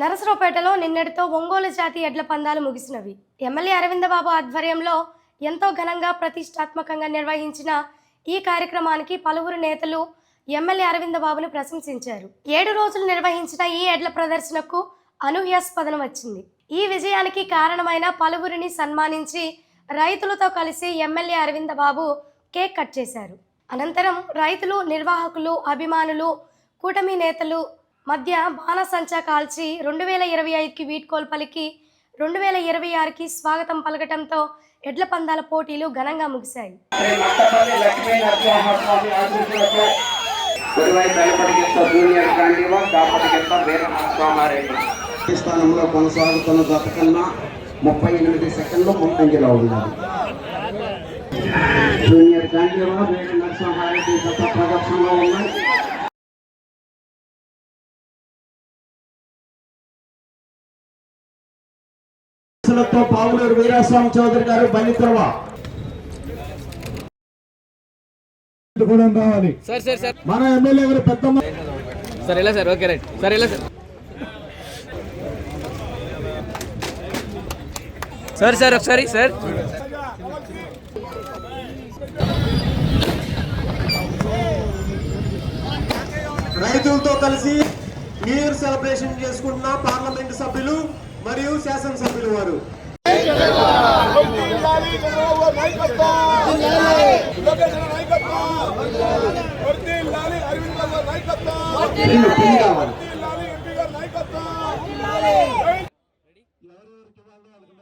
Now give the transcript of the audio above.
నరసరావుపేటలో నిన్నటితో ఒంగోలు జాతి ఎడ్ల పందాలు ముగిసినవి. ఎమ్మెల్యే అరవిందబాబు ఆధ్వర్యంలో ఎంతో ఘనంగా ప్రతిష్టాత్మకంగా నిర్వహించిన ఈ కార్యక్రమానికి పలువురు నేతలు ఎమ్మెల్యే అరవిందబాబును ప్రశంసించారు. 7 రోజులు నిర్వహించిన ఈ ఎడ్ల ప్రదర్శనకు అనూహ్యాస్పదం వచ్చింది. ఈ విజయానికి కారణమైన పలువురిని సన్మానించి రైతులతో కలిసి ఎమ్మెల్యే అరవిందబాబు కేక్ కట్ చేశారు. అనంతరం రైతులు, నిర్వాహకులు, అభిమానులు, కూటమి నేతలు మధ్య బాణసంచా కాల్చి 2025కి వీడ్కోలు పలికి 2026కి స్వాగతం పలకటంతో ఎడ్ల పందాల పోటీలు ఘనంగా ముగిశాయి. స్థానంలో కొనసాగుతున్న గత కన్నా 38 సెకండ్లు ముందంజలో ఉన్నది. జూనియర్ గాంధీవా వేరే నరసింహారెడ్డి గత ప్రదర్శనలో ఉన్నాయి. పావులూరు వీరాస్వామి చౌదరి గారు బలిత్రవ రావాలి. మన ఎమ్మెల్యే గారు పెద్దమ్మ సార్ ఎలా సార్? ఓకే రైట్ సార్, ఎలా సార్? సార్ ఒకసారి సార్. రైతులతో కలిసి న్యూ ఇయర్ సెలబ్రేషన్ చేసుకుంటున్న పార్లమెంట్ సభ్యులు మరియు శాసనసభ్యులు వారు కావాలి.